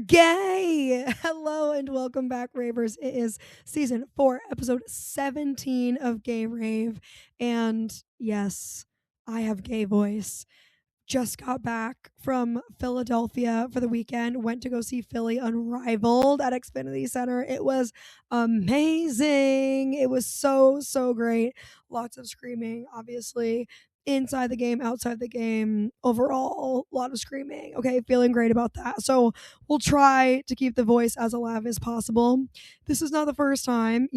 gay. Hello and welcome back, Ravers. It is season 4, episode 17 of Gay Rave. And yes, I have gay voice. Just got back from Philadelphia for the weekend. Went to go see Philly Unrivaled at Xfinity Center. It was amazing. It was so great. Lots of screaming, obviously. Inside the game, outside the game, overall, a lot of screaming. Okay, feeling great about that. So we'll try to keep the voice as alive as possible. This is not the first time,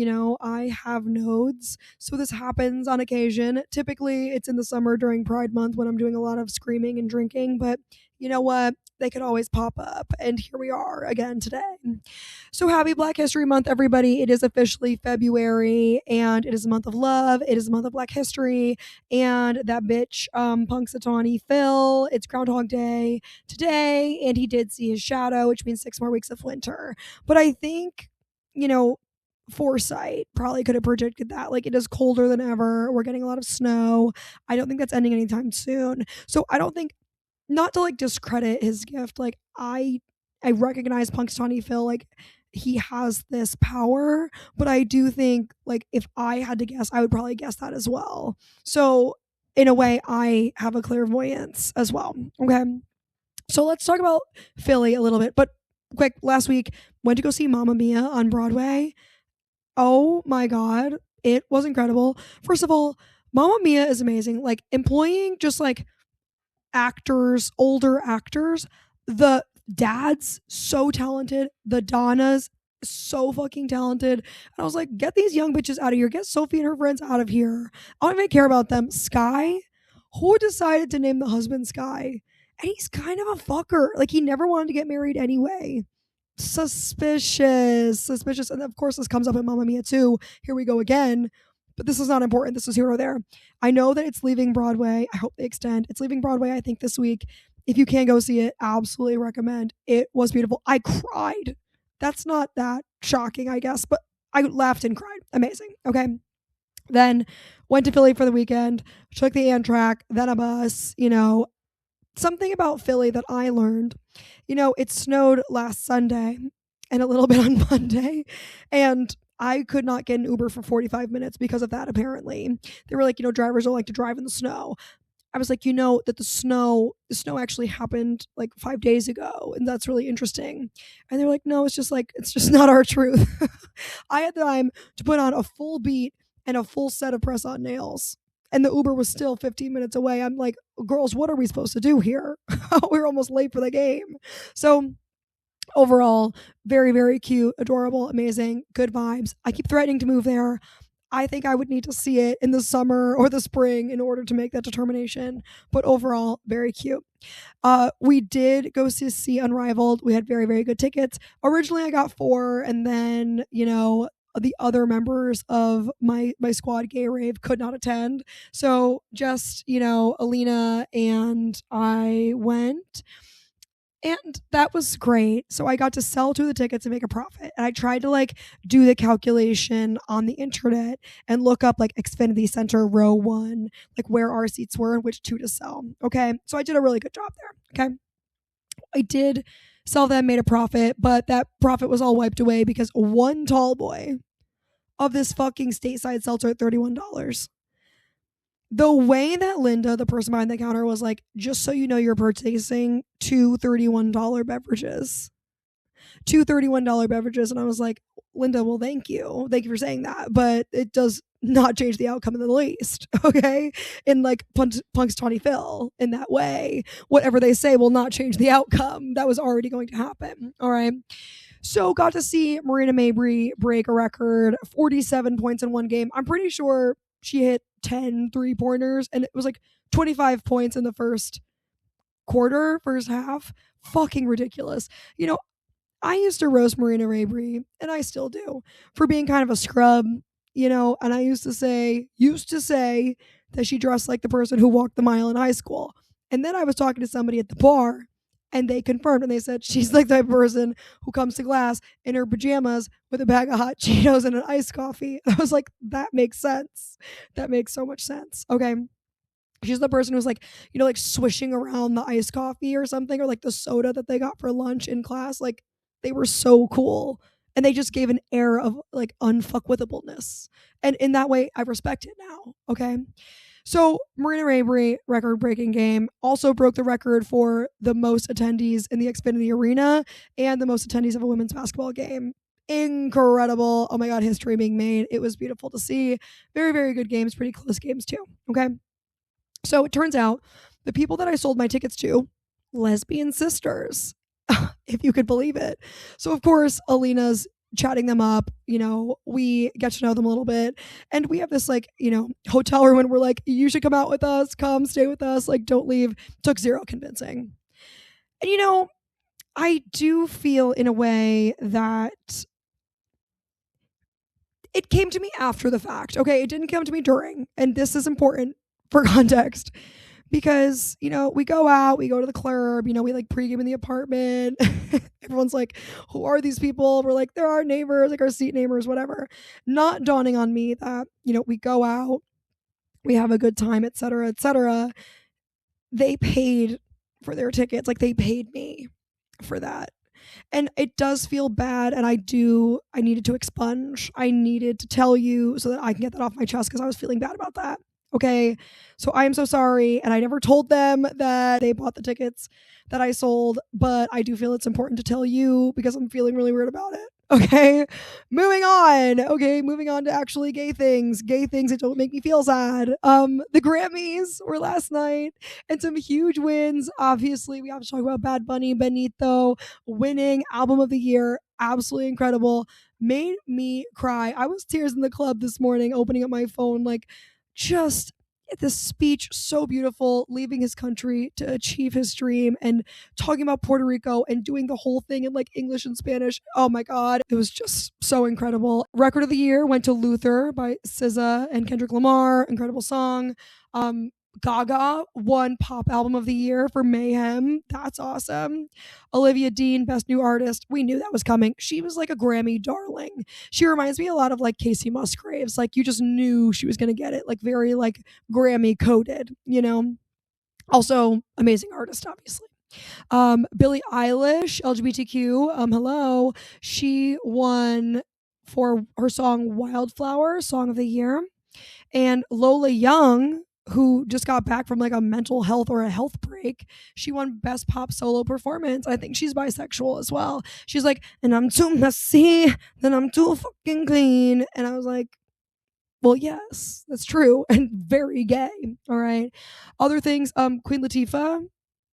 I have nodes. So this happens on occasion. Typically, it's in the summer during Pride Month when I'm doing a lot of screaming and drinking. But you know what? They could always pop up. And here we are again today. So happy Black History Month, everybody. It is officially February and it is a month of love. It is a month of Black history. And that bitch, Punxsutawney Phil, it's Groundhog Day today. And he did see his shadow, which means 6 more weeks of winter. But I think, foresight probably could have predicted that. Like, it is colder than ever. We're getting a lot of snow. I don't think that's ending anytime soon. So I don't think, not to like discredit his gift, like I recognize Punxsutawney Phil, like he has this power, but I do think like if I had to guess, I would probably guess that as well. So in a way, I have a clairvoyance as well. Okay. So let's talk about Philly a little bit, but quick, last week went to go see Mamma Mia on Broadway. Oh my God. It was incredible. First of all, Mamma Mia is amazing. Like employing just like actors, older actors. The dads, so talented. The Donnas, so fucking talented. And I was like, get these young bitches out of here. Get Sophie and her friends out of here. I don't even care about them. Sky, who decided to name the husband Sky? And he's kind of a fucker. Like, he never wanted to get married anyway. Suspicious. And of course, this comes up in Mamma Mia too. Here we go again. But this is not important. This is here or there. I know that it's leaving Broadway. I hope they extend. It's leaving Broadway, I think, this week. If you can go see it, absolutely recommend. It was beautiful. I cried. That's not that shocking, I guess, but I laughed and cried. Amazing. Okay. Then went to Philly for the weekend, took the Amtrak, then a bus. Something about Philly that I learned. It snowed last Sunday and a little bit on Monday. And I could not get an Uber for 45 minutes because of that, apparently. They were like, drivers don't like to drive in the snow. I was like, that the snow actually happened like 5 days ago, and that's really interesting. And they're like, no, it's just not our truth. I had time to put on a full beat and a full set of press-on nails, and the Uber was still 15 minutes away. I'm like, girls, what are we supposed to do here? We're almost late for the game. So overall, very, very cute, adorable, amazing, good vibes. I keep threatening to move there. I think I would need to see it in the summer or the spring in order to make that determination. But overall, very cute. We did go see Unrivaled. We had very, very good tickets. Originally, I got 4, and then, the other members of my squad, Gay Rave, could not attend. So just, Alina and I went. And that was great. So I got to sell 2 of the tickets and make a profit. And I tried to do the calculation on the internet and look up Xfinity Center row 1, where our seats were and which 2 to sell. Okay. So I did a really good job there. Okay. I did sell them, made a profit, but that profit was all wiped away because one tall boy of this fucking stateside seltzer at $31. The way that Linda, the person behind the counter, was like, just so you know, you're purchasing 2 $31 beverages. 2 $31 beverages. And I was like, Linda, well, thank you. Thank you for saying that. But it does not change the outcome in the least. Okay. In Punxsutawney Phil, in that way, whatever they say will not change the outcome. That was already going to happen. All right. So got to see Marina Mabrey break a record, 47 points in one game. I'm pretty sure she hit 10 3-pointers, and it was 25 points in the first half. Fucking ridiculous. I used to roast Marina Mabrey, and I still do, for being kind of a scrub, and I used to say that she dressed like the person who walked the mile in high school. And then I was talking to somebody at the bar, and they confirmed, and they said she's like the type of person who comes to class in her pajamas with a bag of hot Cheetos and an iced coffee. And I was like, that makes sense. That makes so much sense. Okay. She's the person who's swishing around the iced coffee or something, or the soda that they got for lunch in class. they were so cool. And they just gave an air of like unfuckwithableness. And in that way, I respect it now. Okay. So Marina Ravery, record-breaking game, also broke the record for the most attendees in the Xfinity Arena and the most attendees of a women's basketball game. Incredible. Oh my God, history being made. It was beautiful to see. Very, very good games, pretty close games too. Okay. So it turns out the people that I sold my tickets to, lesbian sisters, if you could believe it. So of course, Alina's chatting them up, we get to know them a little bit, and we have this like, hotel room, and we're like, you should come out with us, come stay with us, like don't leave. Took zero convincing. And I do feel in a way that it came to me after the fact. Okay, it didn't come to me during, and this is important for context. Because, we go out, we go to the club, we like pregame in the apartment. Everyone's like, who are these people? We're like, they're our neighbors, like our seat neighbors, whatever. Not dawning on me that, we go out, we have a good time, et cetera, et cetera. They paid for their tickets. Like they paid me for that. And it does feel bad. And I needed to expunge. I needed to tell you so that I can get that off my chest because I was feeling bad about that. Okay, so I am so sorry, and I never told them that they bought the tickets that I sold, but I do feel it's important to tell you because I'm feeling really weird about it. Okay, moving on. Okay, moving on to actually gay things that don't make me feel sad. The Grammys were last night, and some huge wins. Obviously, we have to talk about Bad Bunny, Benito winning Album of the Year. Absolutely incredible. Made me cry. I was tears in the club this morning, opening up my phone, like, just this speech, so beautiful, leaving his country to achieve his dream and talking about Puerto Rico and doing the whole thing in like English and Spanish. Oh my God, it was just so incredible. Record of the year went to Luther by SZA and Kendrick Lamar. Incredible song. Gaga won Pop Album of the Year for Mayhem. That's awesome. Olivia Dean, Best New Artist. We knew that was coming. She was like a Grammy darling. She reminds me a lot of like Casey Musgraves. Like you just knew she was going to get it. Like very like Grammy coded, Also amazing artist, obviously. Billie Eilish, LGBTQ. Hello. She won for her song Wildflower, Song of the Year. And Lola Young, who just got back from like a mental health or a health break, she won Best Pop Solo Performance. I think she's bisexual as well. She's like, and I'm too messy, then I'm too fucking clean. And I was like, well, yes, that's true. And very gay. All right. Other things, Queen Latifah,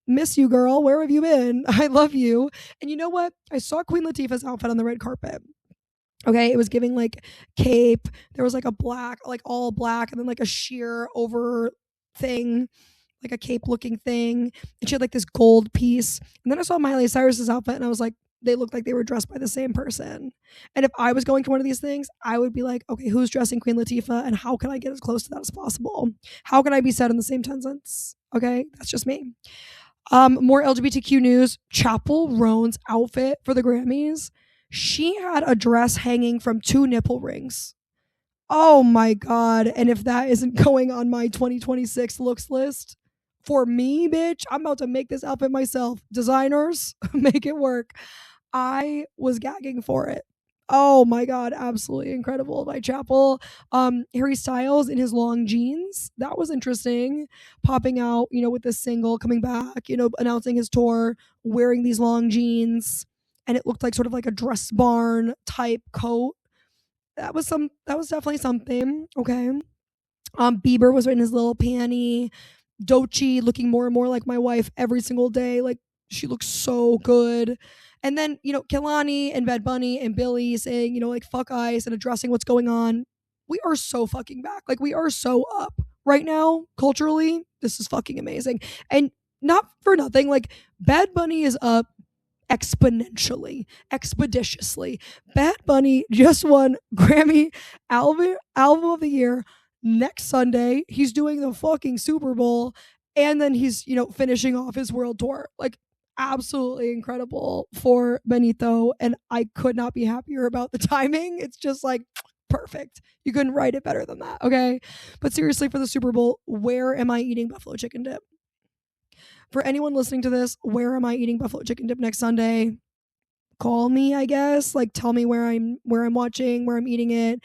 miss you, girl. Where have you been? I love you. And you know what? I saw Queen Latifah's outfit on the red carpet. Okay, it was giving like cape. There was like a black, like all black, and then like a sheer over thing, like a cape looking thing. And she had like this gold piece. And then I saw Miley Cyrus's outfit and I was like, they looked like they were dressed by the same person. And if I was going to one of these things, I would be like, okay, who's dressing Queen Latifah and how can I get as close to that as possible? How can I be said in the same sentence? Okay, that's just me. More LGBTQ news. Chappell Roan's outfit for the Grammys. She had a dress hanging from 2 nipple rings. Oh my God. And if that isn't going on my 2026 looks list for me, bitch, I'm about to make this outfit myself. Designers, make it work. I was gagging for it. Oh my God, absolutely incredible by Chappell. Harry Styles in his long jeans. That was interesting. Popping out, with this single, coming back, announcing his tour, wearing these long jeans. And it looked like sort of like a dress barn type coat. That was definitely something. Okay. Bieber was in his little panty. Doechii looking more and more like my wife every single day. Like she looks so good. And then, Kehlani and Bad Bunny and Billy saying, like fuck ice and addressing what's going on. We are so fucking back. Like we are so up right now culturally. This is fucking amazing. And not for nothing, like Bad Bunny is up exponentially, expeditiously. Bad Bunny just won Grammy album of the year next Sunday. He's doing the fucking Super Bowl and then he's, finishing off his world tour. Like absolutely incredible for Benito, and I could not be happier about the timing. It's just like perfect. You couldn't write it better than that, okay? But seriously, for the Super Bowl, where am I eating buffalo chicken dip? For anyone listening to this, where am I eating buffalo chicken dip next Sunday? call me, I guess, like tell me where I'm watching, where I'm eating it.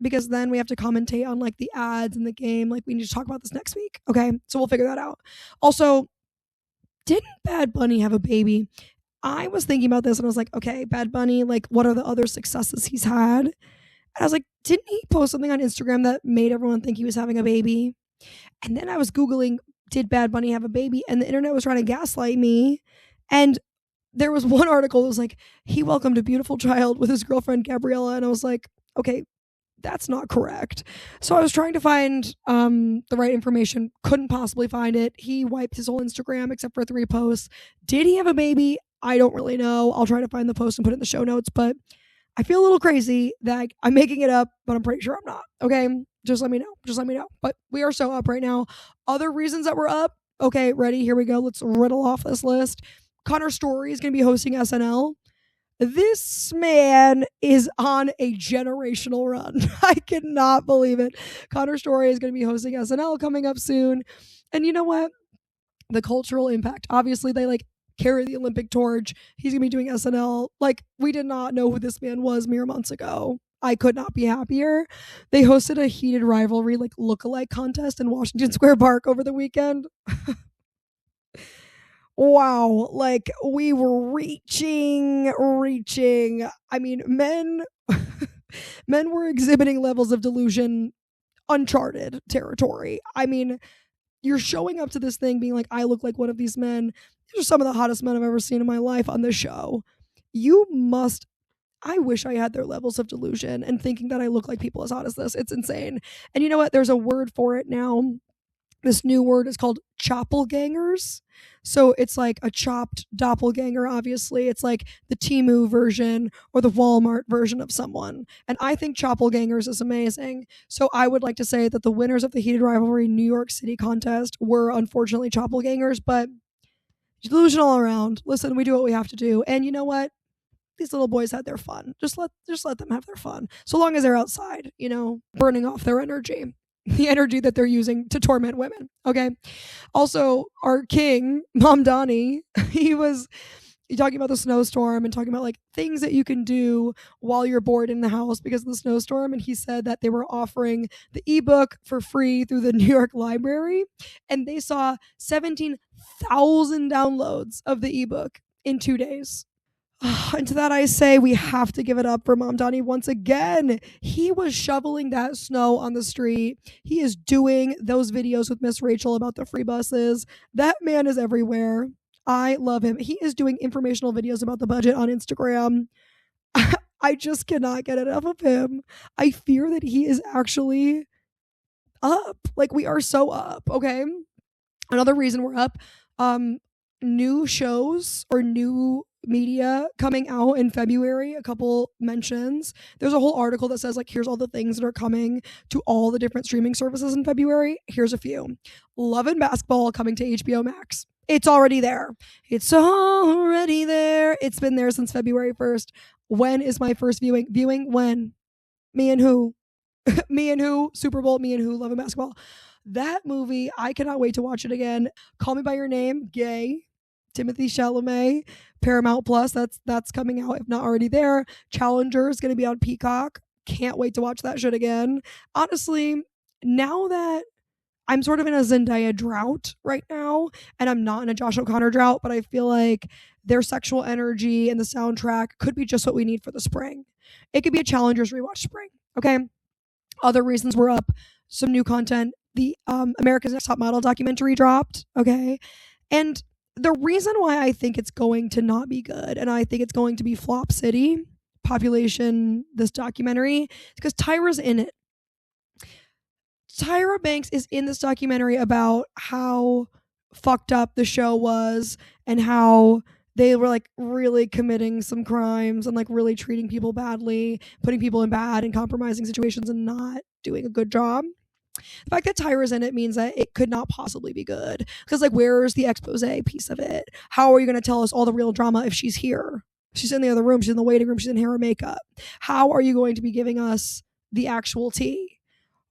Because then we have to commentate on like the ads in the game. Like we need to talk about this next week. Okay. So we'll figure that out. Also, didn't Bad Bunny have a baby? I was thinking about this and I was like, okay, Bad Bunny, like what are the other successes he's had? And I was like, didn't he post something on Instagram that made everyone think he was having a baby? And then I was Googling, did Bad Bunny have a baby? And the internet was trying to gaslight me. And there was one article that was like, he welcomed a beautiful child with his girlfriend Gabriella. And I was like, okay, that's not correct. So I was trying to find the right information, couldn't possibly find it. He wiped his whole Instagram except for 3 posts. Did he have a baby? I don't really know. I'll try to find the post and put it in the show notes, but I feel a little crazy that I'm making it up, but I'm pretty sure I'm not. Okay, just let me know. Just let me know. But we are so up right now. Other reasons that we're up. Okay, ready? Here we go. Let's riddle off this list. Connor Story is going to be hosting SNL. This man is on a generational run. I cannot believe it. Connor Story is going to be hosting SNL coming up soon. And you know what? The cultural impact. Obviously, they like carry the Olympic torch. He's going to be doing SNL. Like, we did not know who this man was mere months ago. I could not be happier. They hosted a heated rivalry, like lookalike contest in Washington Square Park over the weekend. Wow, like we were reaching. I mean, men were exhibiting levels of delusion, uncharted territory. I mean, you're showing up to this thing being like, I look like one of these men. These are some of the hottest men I've ever seen in my life on this show. I wish I had their levels of delusion and thinking that I look like people as hot as this. It's insane. And you know what? There's a word for it now. This new word is called choppelgangers. So it's like a chopped doppelganger, obviously. It's like the Temu version or the Walmart version of someone. And I think choppelgangers is amazing. So I would like to say that the winners of the heated rivalry New York City contest were unfortunately choppelgangers, but delusion all around. Listen, we do what we have to do. And you know what? These little boys had their fun. Just let them have their fun. So long as they're outside, burning off their energy. The energy that they're using to torment women. Okay. Also, our king, Mom Donnie, he talking about the snowstorm and talking about like things that you can do while you're bored in the house because of the snowstorm. And he said that they were offering the ebook for free through the New York Library. And they saw 17,000 downloads of the ebook in 2 days. And to that I say we have to give it up for Mom Donnie once again. He was shoveling that snow on the street. He is doing those videos with Miss Rachel about the free buses. That man is everywhere. I love him. He is doing informational videos about the budget on Instagram. I just cannot get enough of him. I fear that he is actually up. Like, we are so up, okay? Another reason we're up, new shows or new media coming out in February. A couple mentions. There's a whole article that says like, here's all the things that are coming to all the different streaming services in February. Here's a few. Love and Basketball coming to HBO Max. It's already there. It's already there. It's been there since February 1st. When is my first viewing? When? Me and who? Me and who? Super Bowl. Me and who? Love and Basketball. That movie, I cannot wait to watch it again. Call Me by Your Name, gay. Timothy Chalamet, Paramount Plus, that's coming out if not already there. Challenger is going to be on Peacock. Can't wait to watch that shit again. Honestly, now that I'm sort of in a Zendaya drought right now, and I'm not in a Josh O'Connor drought, but I feel like their sexual energy and the soundtrack could be just what we need for the spring. It could be a Challengers rewatch spring, okay? Other reasons we're up, some new content. The America's Next Top Model documentary dropped, okay? And the reason why I think it's going to not be good, and I think it's going to be flop city, population, this documentary, is because Tyra's in it. Tyra Banks is in this documentary about how fucked up the show was and how they were like really committing some crimes and like really treating people badly, putting people in bad and compromising situations and not doing a good job. The fact that Tyra's in it means that it could not possibly be good. Because, like, where's the expose piece of it? How are you going to tell us all the real drama if she's here? She's in the other room. She's in the waiting room. She's in hair and makeup. How are you going to be giving us the actual tea?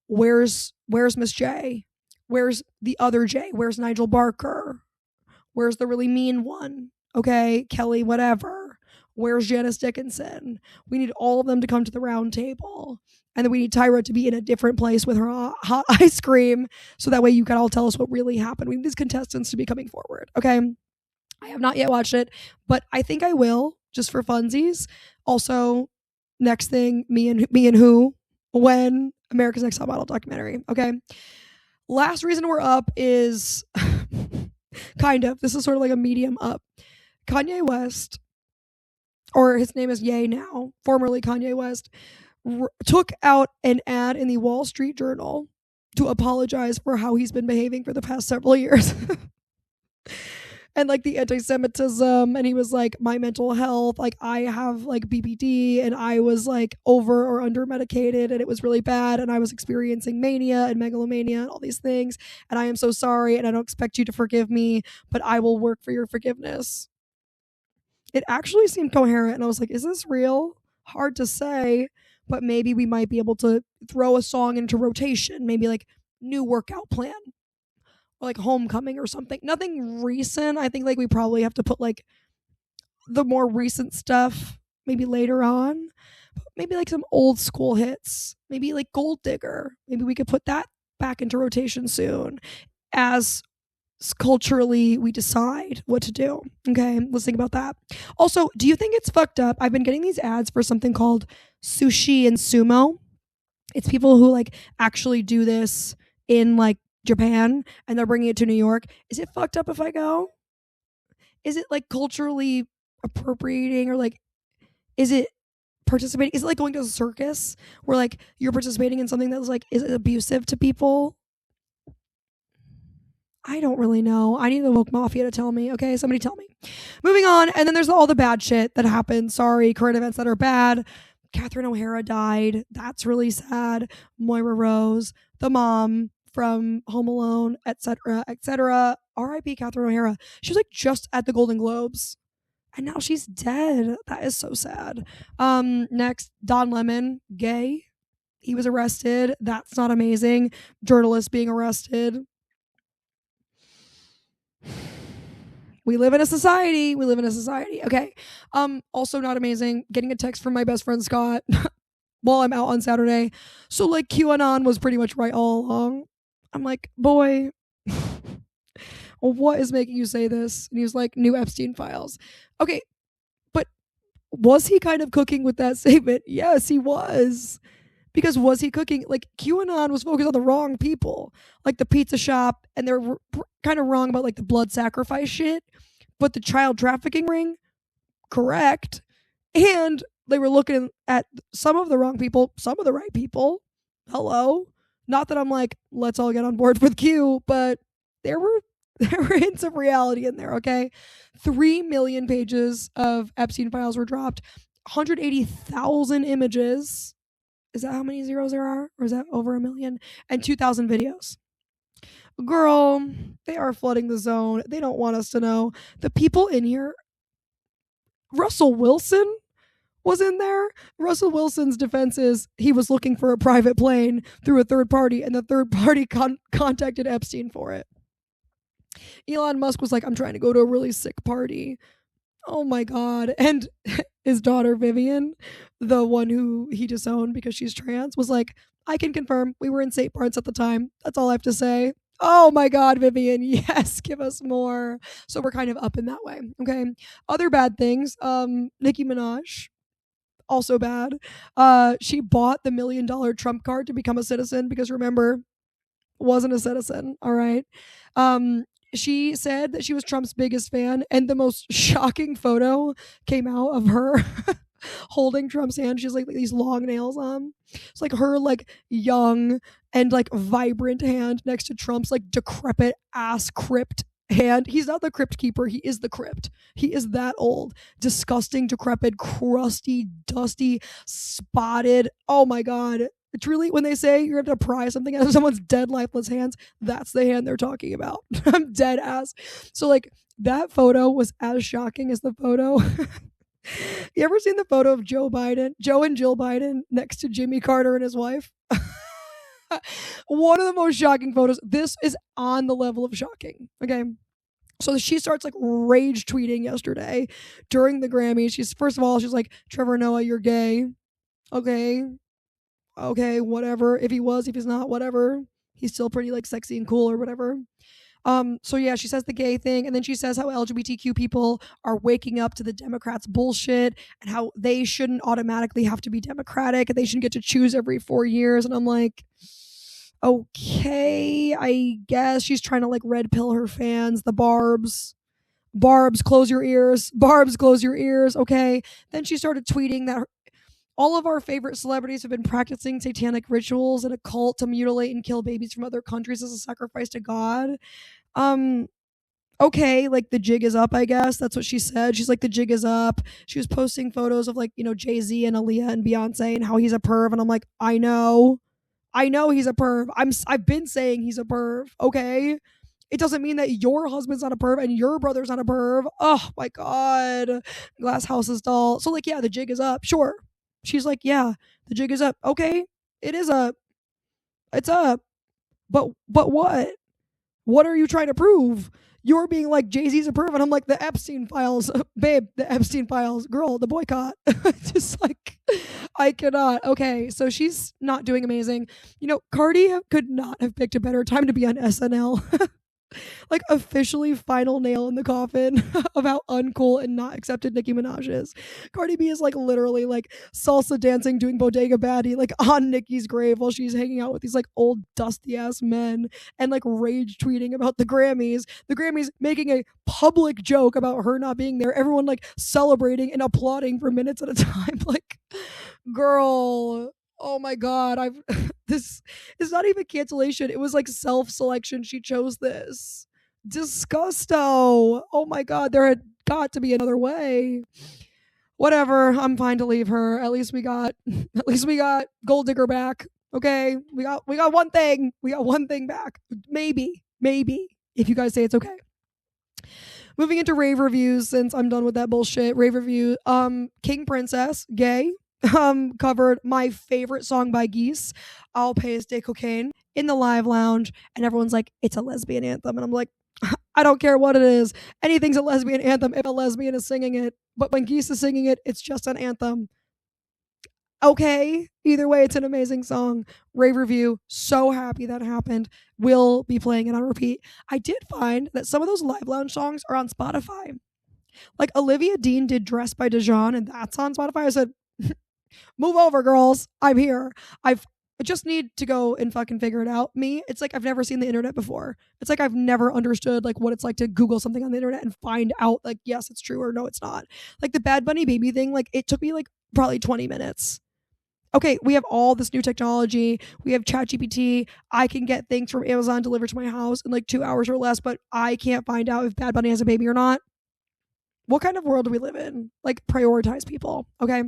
Where's Miss J? Where's the other J? Where's Nigel Barker? Where's the really mean one? Okay, Kelly, whatever. Where's Janice Dickinson? We need all of them to come to the round table. And then we need Tyra to be in a different place with her hot ice cream. So that way you can all tell us what really happened. We need these contestants to be coming forward. Okay. I have not yet watched it, but I think I will, just for funsies. Also, next thing, me and who, when America's Next Top Model documentary. Okay. Last reason we're up is kind of, this is sort of like a medium up. Kanye West, or his name is Ye now, formerly Kanye West, took out an ad in the Wall Street Journal to apologize for how he's been behaving for the past several years. And like the anti-Semitism, and he was like, my mental health, like I have like BPD, and I was like over or under medicated, and it was really bad, and I was experiencing mania and megalomania and all these things, and I am so sorry, and I don't expect you to forgive me, but I will work for your forgiveness. It actually seemed coherent, and I was like, is this real? Hard to say, but maybe we might be able to throw a song into rotation, maybe like new workout plan, or like homecoming or something. Nothing recent. I think like we probably have to put like the more recent stuff maybe later on. Maybe like some old school hits. Maybe like Gold Digger. Maybe we could put that back into rotation soon as culturally we decide what to do. Okay, let's think about that. Also, do you think it's fucked up? I've been getting these ads for something called sushi and sumo. It's people who like actually do this in like Japan, and they're bringing it to New York. Is it fucked up if I go? Is it like culturally appropriating, or like is it participating? Is it like going to a circus where like you're participating in something that's like, is it abusive to people? I don't really know. I need the woke mafia to tell me. Okay, somebody tell me. Moving on, and then there's all the bad shit that happened. Sorry, current events that are bad. Catherine O'Hara died. That's really sad. Moira Rose, the mom from Home Alone, etc., etc. R.I.P. Catherine O'Hara. She was like just at the Golden Globes, and now she's dead. That is so sad. Next, Don Lemon, gay. He was arrested. That's not amazing. Journalist being arrested. We live in a society. Okay. Also not amazing. Getting a text from my best friend Scott while I'm out on Saturday. So like QAnon was pretty much right all along. I'm like, boy, what is making you say this? And he was like, new Epstein files. Okay, but was he kind of cooking with that statement? Yes, he was. Because was he cooking? Like, QAnon was focused on the wrong people, like the pizza shop, and they're kind of wrong about like the blood sacrifice shit, but the child trafficking ring, correct. And they were looking at some of the wrong people, some of the right people. Hello. Not that I'm like, let's all get on board with Q, but there were hints of reality in there, okay? 3 million pages of Epstein files were dropped, 180,000 images. Is that how many zeros there are? Or is that over 1 million? And 2,000 videos. Girl, they are flooding the zone. They don't want us to know. The people in here, Russell Wilson was in there. Russell Wilson's defense is he was looking for a private plane through a third party, and the third party contacted Epstein for it. Elon Musk was like, I'm trying to go to a really sick party. Oh my God. And his daughter Vivian, the one who he disowned because she's trans, was like, I can confirm we were in St. Bart's at the time. That's all I have to say. Oh my God, Vivian. Yes, give us more. So we're kind of up in that way. Okay. Other bad things. Nicki Minaj, also bad. She bought the $1 million Trump card to become a citizen because remember, wasn't a citizen. All right. She said that she was Trump's biggest fan, and the most shocking photo came out of her holding Trump's hand. She has like these long nails on. It's like her like young and like vibrant hand next to Trump's like decrepit ass crypt hand. He's not the crypt keeper. He is the crypt. He is that old, disgusting, decrepit, crusty, dusty, spotted. Oh my God. Truly, when they say you have to pry something out of someone's dead, lifeless hands, that's the hand they're talking about. I'm dead ass. So, like, that photo was as shocking as the photo. You ever seen the photo of Joe and Jill Biden next to Jimmy Carter and his wife? One of the most shocking photos. This is on the level of shocking. Okay. So she starts like rage tweeting yesterday during the Grammys. First of all, she's like, Trevor Noah, you're gay. Okay. Okay, whatever. If he's not, whatever. He's still pretty like sexy and cool or whatever. So yeah, she says the gay thing, and then she says how LGBTQ people are waking up to the Democrats' bullshit and how they shouldn't automatically have to be Democratic and they shouldn't get to choose every 4 years. And I'm like, okay, I guess she's trying to like red pill her fans, the Barbs. Barbs, close your ears. Barbs, close your ears. Okay. Then she started tweeting that all of our favorite celebrities have been practicing satanic rituals in a cult to mutilate and kill babies from other countries as a sacrifice to God. Okay, like the jig is up, I guess. That's what she said. She's like, the jig is up. She was posting photos of like, Jay-Z and Aaliyah and Beyonce and how he's a perv. And I'm like, I know he's a perv. I've been saying he's a perv. Okay. It doesn't mean that your husband's not a perv and your brother's not a perv. Oh my God. Glass houses doll. So like, yeah, the jig is up. Sure. She's like, yeah, the jig is up. Okay. It is up. It's up. But what? What are you trying to prove? You're being like, Jay-Z's a perv, and I'm like, the Epstein files, babe, the Epstein files, girl, the boycott. Just like, I cannot. Okay, so she's not doing amazing. Cardi could not have picked a better time to be on SNL. Like officially final nail in the coffin of how uncool and not accepted Nicki Minaj is. Cardi B is like literally like salsa dancing, doing bodega baddie, like on Nicki's grave while she's hanging out with these like old dusty ass men and like rage tweeting about the Grammys. The Grammys making a public joke about her not being there. Everyone like celebrating and applauding for minutes at a time. Like, girl, oh my God, this is not even cancellation. It was like self-selection. She chose this. Disgusto. Oh my God, there had got to be another way. Whatever, I'm fine to leave her. At least we got Gold Digger back. Okay, we got one thing. We got one thing back. Maybe, if you guys say it's okay. Moving into rave reviews, since I'm done with that bullshit. Rave review. King Princess, gay. Covered my favorite song by Geese, I'll Pay a Day Cocaine, in the live lounge, and everyone's like, it's a lesbian anthem, and I'm like, I don't care what it is. Anything's a lesbian anthem if a lesbian is singing it, but when Geese is singing it, it's just an anthem. Okay, either way, it's an amazing song. Rave review, so happy that happened. Will be playing it on repeat. I did find that some of those live lounge songs are on Spotify. Like Olivia Dean did Dressed by Dijon, and that's on Spotify. I said, move over, girls. I'm here. I just need to go and fucking figure it out. Me, it's like I've never seen the internet before. It's like I've never understood like what it's like to Google something on the internet and find out like, yes, it's true or no, it's not. Like the Bad Bunny baby thing, like it took me like probably 20 minutes. Okay, we have all this new technology. We have ChatGPT. I can get things from Amazon delivered to my house in like 2 hours or less, but I can't find out if Bad Bunny has a baby or not. What kind of world do we live in? Like, prioritize people, okay?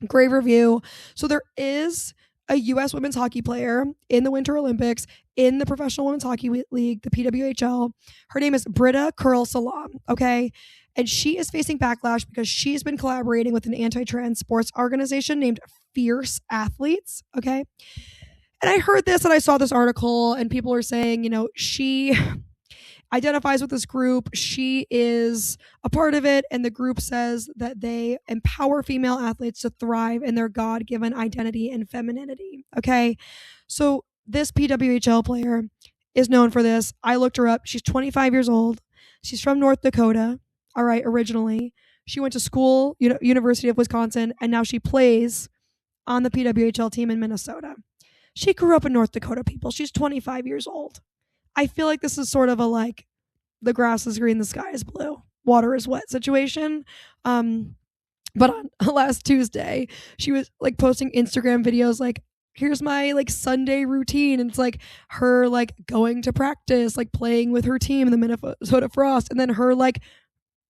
Great review. So there is a U.S. women's hockey player in the Winter Olympics in the Professional Women's Hockey League, the PWHL. Her name is Britta Curl Salam, okay? And she is facing backlash because she's been collaborating with an anti-trans sports organization named Fierce Athletes, okay? And I heard this and I saw this article and people are saying, she identifies with this group. She is a part of it, and the group says that they empower female athletes to thrive in their God-given identity and femininity. Okay, so this PWHL player is known for this. I looked her up. She's 25 years old. She's from North Dakota. All right, originally. She went to school, University of Wisconsin, and now she plays on the PWHL team in Minnesota. She grew up in North Dakota, people. She's 25 years old. I feel like this is sort of a like the grass is green, the sky is blue, water is wet situation. But on last Tuesday, she was like posting Instagram videos like, here's my like Sunday routine. And it's like her like going to practice, like playing with her team, the Minnesota Frost, and then her like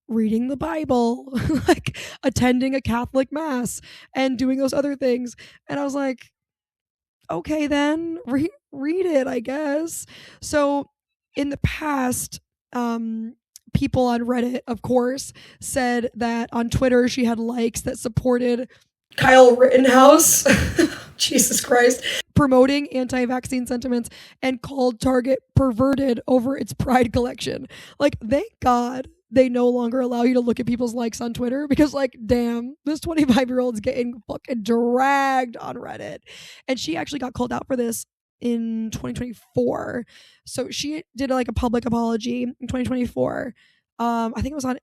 reading the Bible, like attending a Catholic mass and doing those other things. And I was like, okay, then read it, I guess. So in the past, people on Reddit, of course, said that on Twitter she had likes that supported Kyle Rittenhouse. Jesus Christ. Promoting anti-vaccine sentiments and called Target perverted over its Pride collection. Like, thank God they no longer allow you to look at people's likes on Twitter because, like, damn, this 25-year-old's getting fucking dragged on Reddit. And she actually got called out for this in 2024. So she did like a public apology in 2024. I think it was on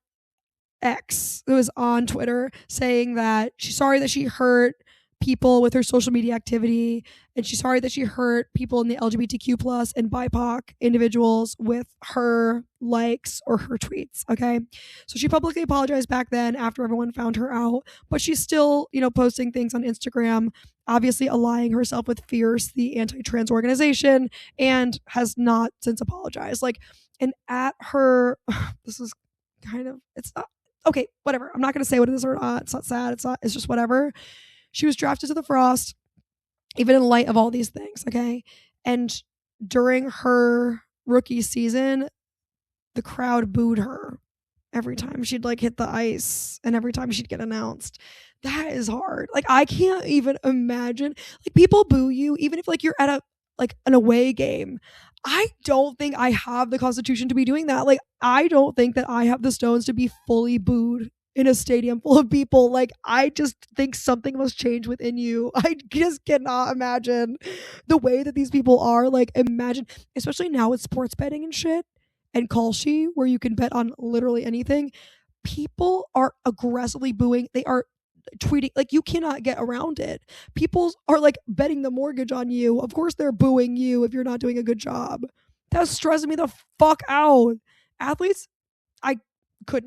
X. It was on Twitter saying that she's sorry that she hurt people with her social media activity, and she's sorry that she hurt people in the LGBTQ plus and BIPOC individuals with her likes or her tweets. Okay, so she publicly apologized back then after everyone found her out, but she's still, posting things on Instagram, obviously allying herself with Fierce, the anti-trans organization, and has not since apologized. Like, and at her, this is kind of, it's not okay, whatever. I'm not going to say what it is or not. It's not sad. It's just whatever. She was drafted to the Frost, even in light of all these things, okay? And during her rookie season, the crowd booed her every time she'd like hit the ice and every time she'd get announced. That is hard. Like, I can't even imagine. Like, people boo you even if like you're at an away game. I don't think I have the constitution to be doing that. Like, I don't think that I have the stones to be fully booed in a stadium full of people. Like, I just think something must change within you. I just cannot imagine the way that these people are. Like, imagine, especially now with sports betting and shit and Kalshi, where you can bet on literally anything. People are aggressively booing. They are tweeting, like, you cannot get around it. People are like betting the mortgage on you. Of course they're booing you if you're not doing a good job. That's stressing me the fuck out. Athletes, I could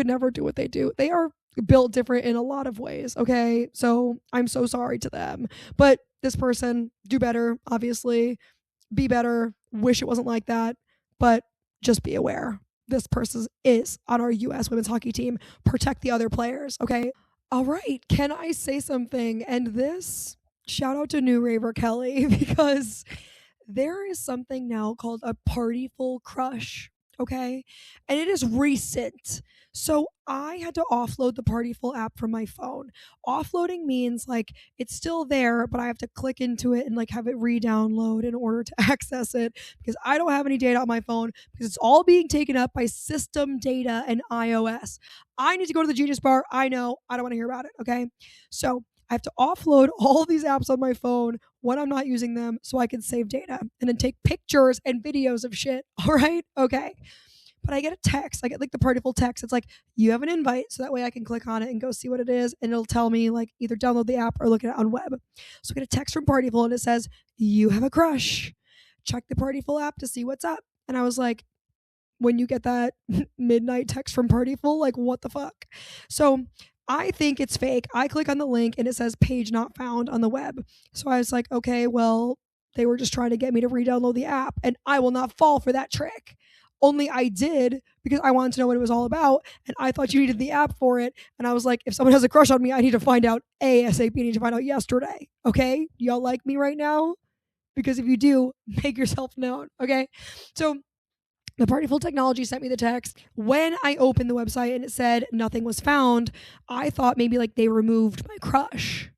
never do what they do. They are built different in a lot of ways, okay? So I'm so sorry to them. But this person, do better, obviously. Be better. Wish it wasn't like that. But just be aware. This person is on our U.S. women's hockey team. Protect the other players, okay? All right. Can I say something? And this, shout out to new Raver Kelly, because there is something now called a partyful crush. Okay. And it is recent. So I had to offload the Partyful app from my phone. Offloading means like it's still there, but I have to click into it and like have it re-download in order to access it because I don't have any data on my phone because it's all being taken up by system data and iOS. I need to go to the Genius Bar. I know. I don't want to hear about it. Okay. So I have to offload all these apps on my phone when I'm not using them so I can save data and then take pictures and videos of shit. All right? Okay. But I get a text. I get like the Partiful text. It's like, you have an invite. So that way I can click on it and go see what it is. And it'll tell me like either download the app or look at it on web. So I get a text from Partiful and it says, you have a crush. Check the Partiful app to see what's up. And I was like, when you get that midnight text from Partiful, like what the fuck? So I think it's fake. I click on the link and it says page not found on the web. So I was like, okay, well, they were just trying to get me to re-download the app and I will not fall for that trick. Only I did because I wanted to know what it was all about and I thought you needed the app for it. And I was like, if someone has a crush on me, I need to find out ASAP. I need to find out yesterday. Okay? Y'all like me right now? Because if you do, make yourself known. Okay? So the Partyful technology sent me the text. When I opened the website and it said nothing was found, I thought maybe like they removed my crush.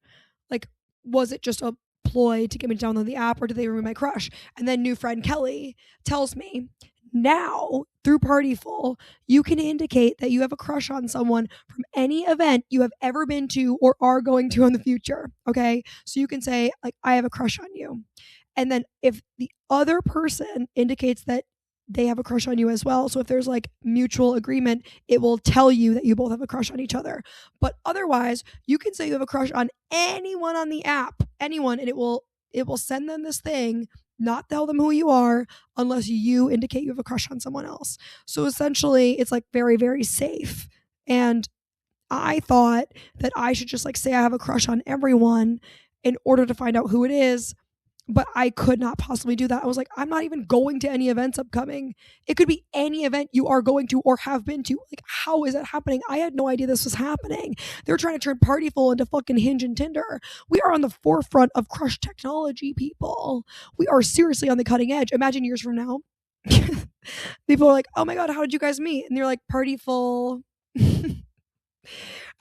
Like, was it just a ploy to get me to download the app or did they remove my crush? And then new friend Kelly tells me, now through Partyful, you can indicate that you have a crush on someone from any event you have ever been to or are going to in the future. Okay. So you can say, like, I have a crush on you. And then if the other person indicates that they have a crush on you as well. So if there's like mutual agreement, it will tell you that you both have a crush on each other. But otherwise, you can say you have a crush on anyone on the app, anyone, and it will send them this thing, not tell them who you are unless you indicate you have a crush on someone else. So essentially, it's like very, very safe. And I thought that I should just like say I have a crush on everyone in order to find out who it is. But I could not possibly do that. I was like, I'm not even going to any events upcoming. It could be any event you are going to or have been to. Like, how is that happening? I had no idea this was happening. They're trying to turn Partyful into fucking Hinge and Tinder. We are on the forefront of crush technology, people. We are seriously on the cutting edge. Imagine years from now. People are like, oh my God, how did you guys meet? And they're like, Partyful. And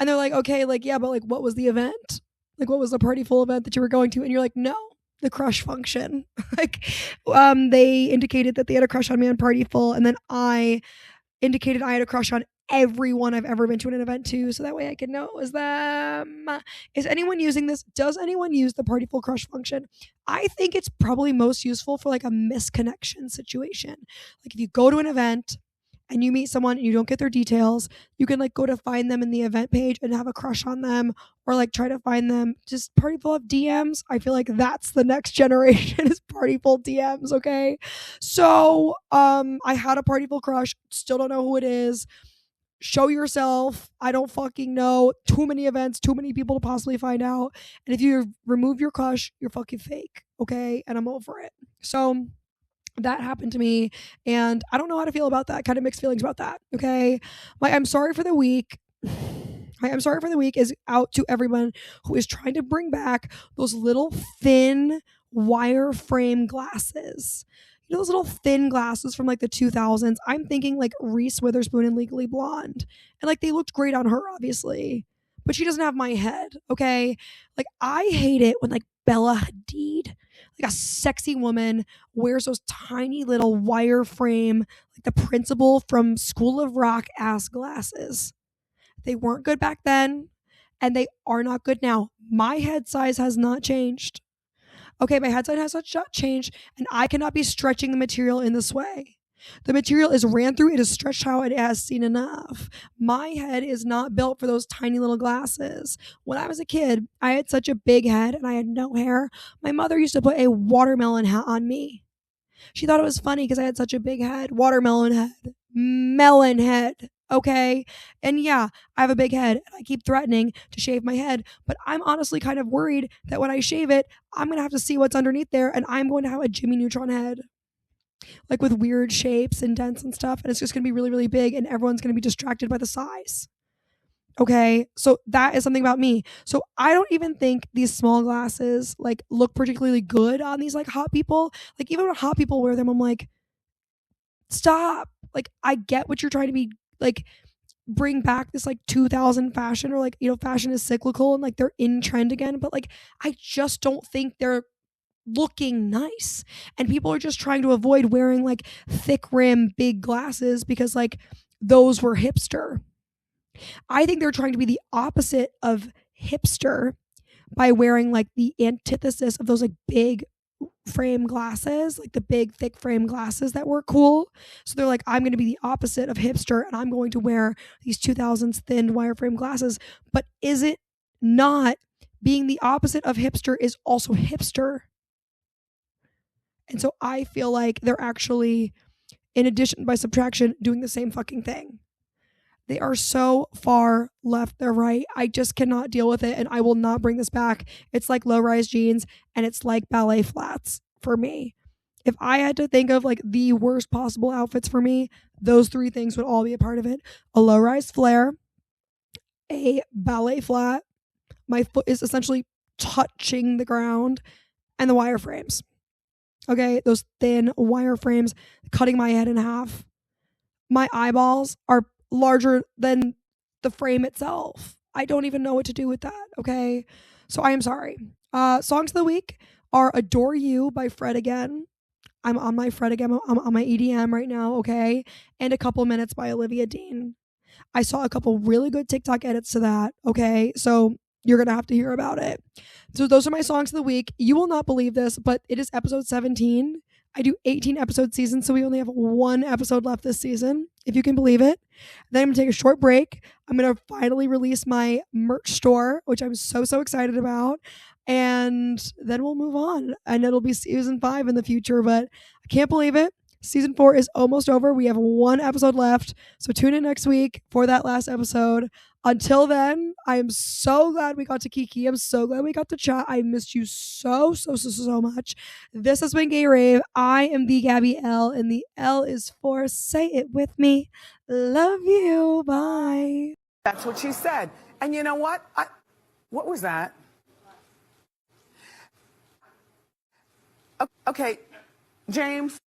they're like, okay, like, yeah, but like, what was the event? Like, what was the partyful event that you were going to? And you're like, no, the crush function. Like, they indicated that they had a crush on me on partyful, and then I indicated I had a crush on everyone I've ever been to an event to, so that way I can know it was them. Is anyone using this? Does anyone use the partyful crush function? I think it's probably most useful for like a misconnection situation. Like if you go to an event and you meet someone and you don't get their details, you can like go to find them in the event page and have a crush on them, or like try to find them just partyful of DMs. I feel like that's the next generation is partyful DMs. Okay, so I had a partyful crush, still don't know who it is. Show yourself. I don't fucking know. Too many events, too many people to possibly find out. And if you remove your crush, you're fucking fake. Okay, and I'm over it. So that happened to me, and I don't know how to feel about that. Kind of mixed feelings about that. Okay, my I'm sorry for the week. My I'm sorry for the week is out to everyone who is trying to bring back those little thin wireframe glasses. You know those little thin glasses from like the 2000s? I'm thinking like Reese Witherspoon in Legally Blonde. And like they looked great on her, obviously. But she doesn't have my head, okay? Like I hate it when like Bella Hadid, like a sexy woman, wears those tiny little wireframe, like the principal from School of Rock ass glasses. They weren't good back then, and they are not good now. My head size has not changed. Okay, my head size has not changed, and I cannot be stretching the material in this way. The material is ran through, it is stretched how it has seen enough. My head is not built for those tiny little glasses. When I was a kid, I had such a big head and I had no hair. My mother used to put a watermelon hat on me. She thought it was funny because I had such a big head. Watermelon head. Melon head. Okay. And yeah, I have a big head and I keep threatening to shave my head, but I'm honestly kind of worried that when I shave it, I'm going to have to see what's underneath there and I'm going to have a Jimmy Neutron head. Like with weird shapes and dents and stuff. And it's just going to be really, really big and everyone's going to be distracted by the size. Okay, so that is something about me. So I don't even think these small glasses like look particularly good on these like hot people. Like even when hot people wear them, I'm like, stop. Like I get what you're trying to be like bring back this like 2000 fashion, or like, you know, fashion is cyclical and like they're in trend again, but like I just don't think they're looking nice. And people are just trying to avoid wearing like thick rim big glasses because like those were hipster. I think they're trying to be the opposite of hipster by wearing like the antithesis of those like big frame glasses, like the big thick frame glasses that were cool. So they're like, I'm going to be the opposite of hipster and I'm going to wear these 2000s thin wireframe glasses. But is it not being the opposite of hipster is also hipster? And so I feel like they're actually, in addition by subtraction, doing the same fucking thing. They are so far left, they're right. I just cannot deal with it and I will not bring this back. It's like low-rise jeans and it's like ballet flats for me. If I had to think of like the worst possible outfits for me, those three things would all be a part of it. A low-rise flare, a ballet flat, my foot is essentially touching the ground, and the wireframes. Okay, those thin wireframes cutting my head in half. My eyeballs are larger than the frame itself. I don't even know what to do with that, okay? So I am sorry. Songs of the week are Adore You by Fred Again. I'm on my Fred Again. I'm on my EDM right now, okay? And A Couple Minutes by Olivia Dean. I saw a couple really good TikTok edits to that, okay? So you're going to have to hear about it. So those are my songs of the week. You will not believe this, but it is episode 17. I do 18 episode seasons, so we only have one episode left this season, if you can believe it. Then I'm going to take a short break. I'm going to finally release my merch store, which I'm so, so excited about. And then we'll move on. And it'll be season 5 in the future, but I can't believe it. Season 4 is almost over. We have one episode left. So tune in next week for that last episode. Until then, I am so glad we got to Kiki. I'm so glad we got to chat. I missed you so, so, so, so much. This has been Gay Rave. I am the Gabby L, and the L is for say it with me. Love you. Bye. That's what she said. And you know what? What was that? Okay, James.